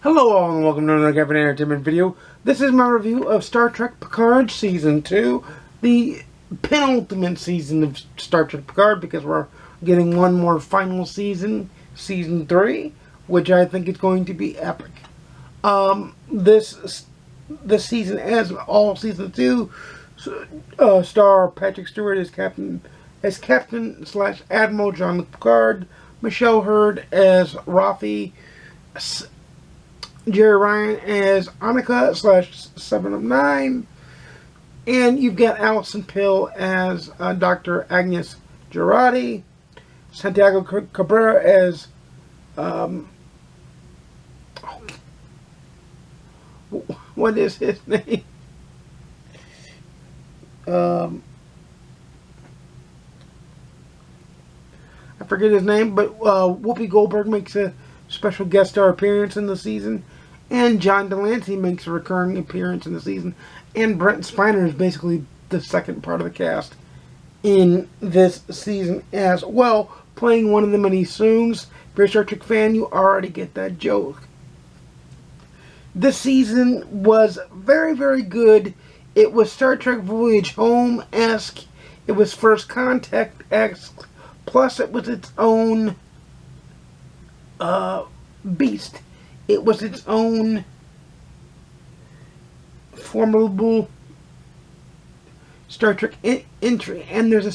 Hello all and welcome to another Kevin Entertainment video. This is my review of Star Trek Picard Season 2, the penultimate season of Star Trek Picard, because we're getting one more final season, Season 3, which I think is going to be epic. This season, as all Season 2, star Patrick Stewart as Captain / Admiral Jean-Luc Picard, Michelle Hurd as Rafi, Jerry Ryan as Annika / 7 of 9, and you've got Alison Pill as Dr. Agnes Girardi, Santiago Cabrera as what is his name? I forget his name, but Whoopi Goldberg makes a special guest star appearance in the season, and John Delancey makes a recurring appearance in the season, and Brent Spiner is basically the second part of the cast in this season as well, playing one of the many Soongs. If you're a Star Trek fan, you already get that joke. This season was very, very good. It was Star Trek Voyage Home-esque. It was First Contact-esque. Plus, it was its own beast. It was its own formidable Star Trek entry. And there's a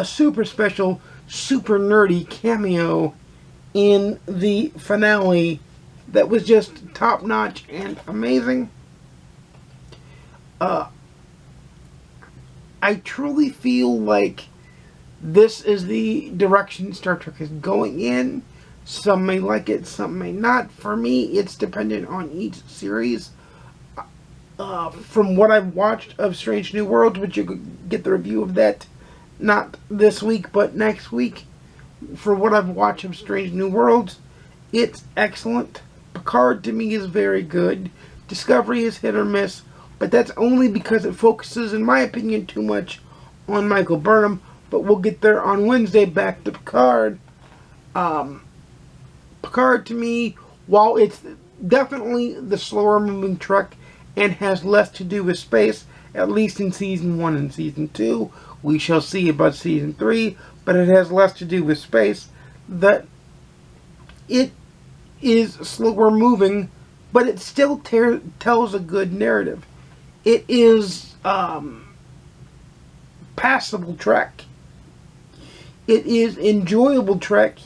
super special, super nerdy cameo in the finale that was just top-notch and amazing. I truly feel like this is the direction Star Trek is going in. Some may like it, some may not. For me, it's dependent on each series. From what I've watched of Strange New Worlds, which you could get the review of that not this week, but next week. For what I've watched of Strange New Worlds, it's excellent. Picard, to me, is very good. Discovery is hit or miss, but that's only because it focuses, in my opinion, too much on Michael Burnham. But we'll get there on Wednesday. Back to Picard. Picard, to me, while it's definitely the slower moving Trek and has less to do with space, at least in Season 1 and Season 2, we shall see about Season 3, but it has less to do with space, that it is slower moving, but it still tells a good narrative. It is passable Trek. It is enjoyable Trek,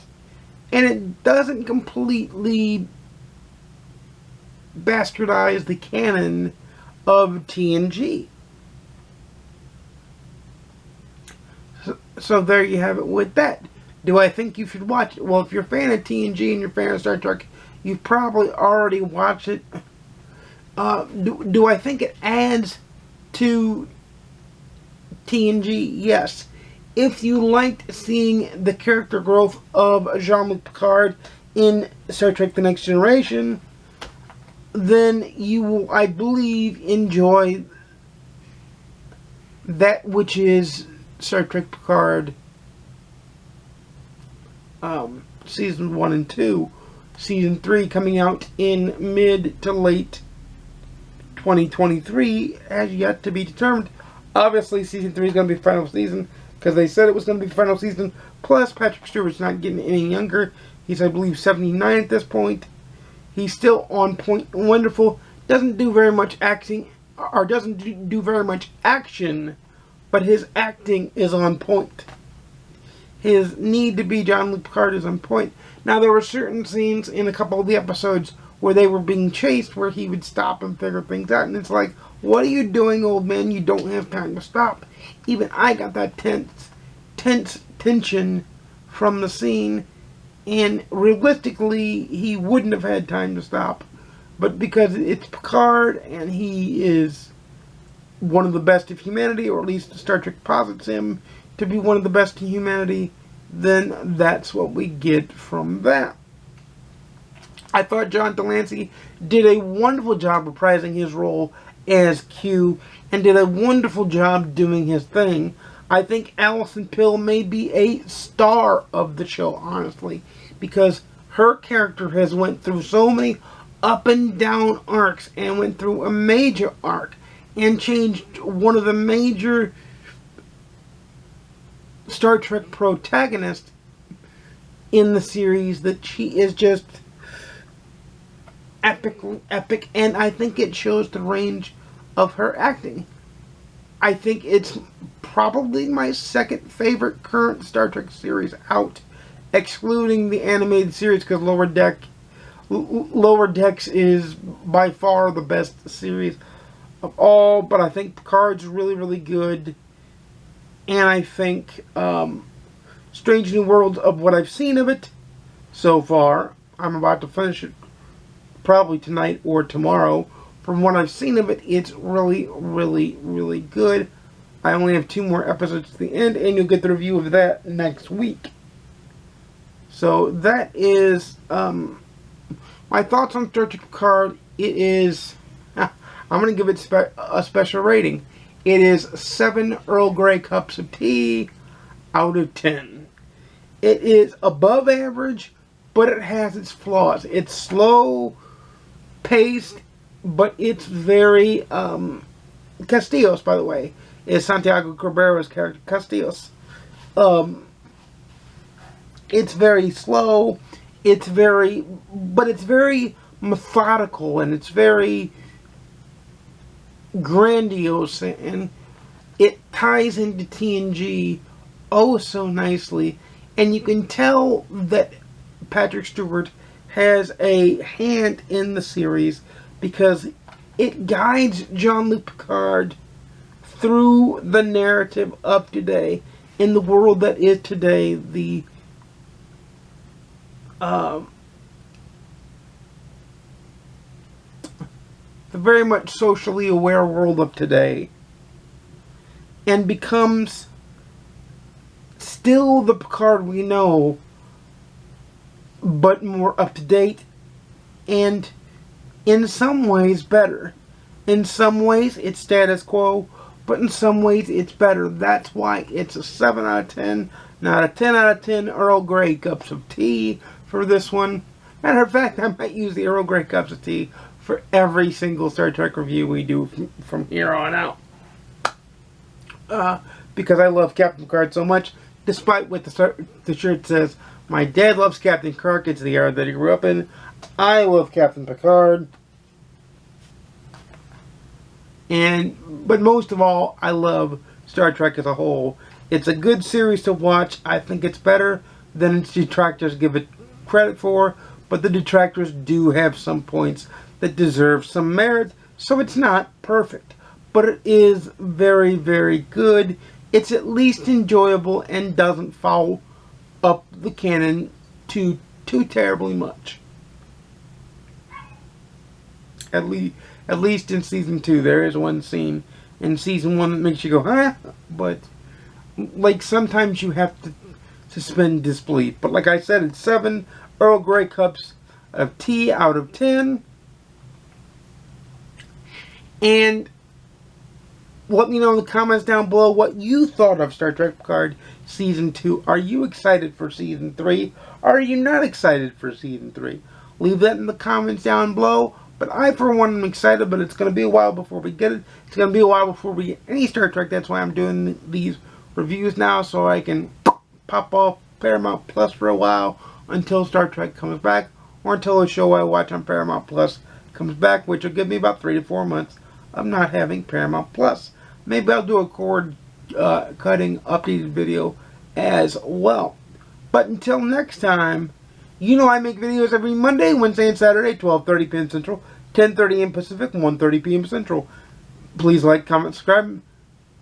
and it doesn't completely bastardize the canon of TNG. So there you have it with that. Do I think you should watch it? Well, if you're a fan of TNG and you're a fan of Star Trek, you've probably already watched it. Do I think it adds to TNG? Yes. If you liked seeing the character growth of Jean-Luc Picard in Star Trek The Next Generation, then you will, I believe, enjoy that which is Star Trek Picard Season 1 and 2. Season 3 coming out in mid to late 2023 has yet to be determined. Obviously, Season 3 is going to be final season, because they said it was going to be final season. Plus, Patrick Stewart's not getting any younger. He's, I believe, 79 at this point. He's still on point, wonderful. Doesn't do very much acting, or doesn't do very much action, but his acting is on point. His need to be Jean-Luc Picard is on point. Now, there were certain scenes in a couple of the episodes where they were being chased, where he would stop and figure things out, and it's like, what are you doing, old man? You don't have time to stop. Even I got that tense tension from the scene, and realistically, he wouldn't have had time to stop. But because it's Picard, and he is one of the best of humanity, or at least Star Trek posits him to be one of the best of humanity, then that's what we get from that. I thought John Delancey did a wonderful job reprising his role as Q, and did a wonderful job doing his thing. I think Alison Pill may be a star of the show, honestly, because her character has went through so many up and down arcs, and went through a major arc and changed one of the major Star Trek protagonists in the series, that she is just epic, and I think it shows the range of her acting. I think it's probably my second favorite current Star Trek series out, excluding the animated series, because Lower Decks is by far the best series of all, but I think Picard's really, really good, and I think Strange New Worlds, of what I've seen of it so far, I'm about to finish it probably tonight or tomorrow. From what I've seen of it, it's really, really, really good. I only have 2 more episodes to the end, and you'll get the review of that next week. So that is my thoughts on Star Trek Picard. It is, I'm going to give it a special rating. It is 7 Earl Grey cups of tea out of 10. It is above average, but it has its flaws. It's slow paced, but it's very Castillos, by the way, is Santiago Cabrera's character, Castillos. It's very slow, but it's very methodical, and it's very grandiose, and it ties into TNG oh so nicely, and you can tell that Patrick Stewart has a hand in the series, because it guides Jean-Luc Picard through the narrative of today, in the world that is today, the very much socially aware world of today, and becomes still the Picard we know, but more up to date, and in some ways better. In some ways it's status quo, but in some ways it's better. That's why it's a 7 out of 10, not a 10 out of 10 Earl Grey cups of tea for this one. Matter of fact, I might use the Earl Grey cups of tea for every single Star Trek review we do from here on out. Because I love Captain Picard so much, despite what the shirt says. My dad loves Captain Kirk. It's the era that he grew up in. I love Captain Picard. But most of all, I love Star Trek as a whole. It's a good series to watch. I think it's better than its detractors give it credit for. But the detractors do have some points that deserve some merit. So it's not perfect. But it is very, very good. It's at least enjoyable and doesn't foul up the canon too terribly much. At least in season 2, there is one scene in season 1 that makes you go, huh? But like sometimes you have to suspend disbelief. But like I said, it's 7 Earl Grey cups of tea out of 10. And let me know in the comments down below what you thought of Star Trek Picard Season 2. Are you excited for Season 3? Are you not excited for Season 3? Leave that in the comments down below. But I, for one, am excited, but it's going to be a while before we get it. It's going to be a while before we get any Star Trek. That's why I'm doing these reviews now, so I can pop off Paramount Plus for a while until Star Trek comes back, or until a show I watch on Paramount Plus comes back, which will give me about 3 to 4 months of not having Paramount Plus. Maybe I'll do a cord cutting updated video as well. But until next time, you know I make videos every Monday, Wednesday, and Saturday, 12:30 p.m. Central, 10:30 a.m. Pacific, 1:30 p.m. Central. Please like, comment, subscribe.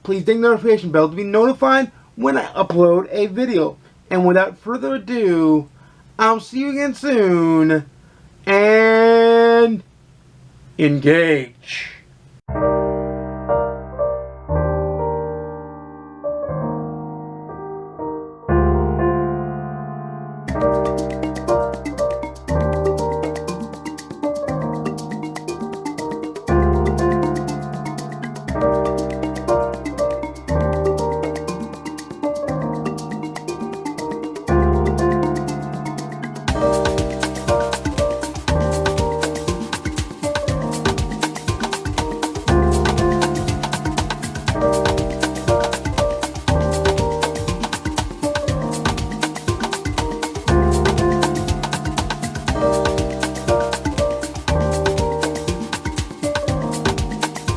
Please ding the notification bell to be notified when I upload a video. And without further ado, I'll see you again soon. And engage.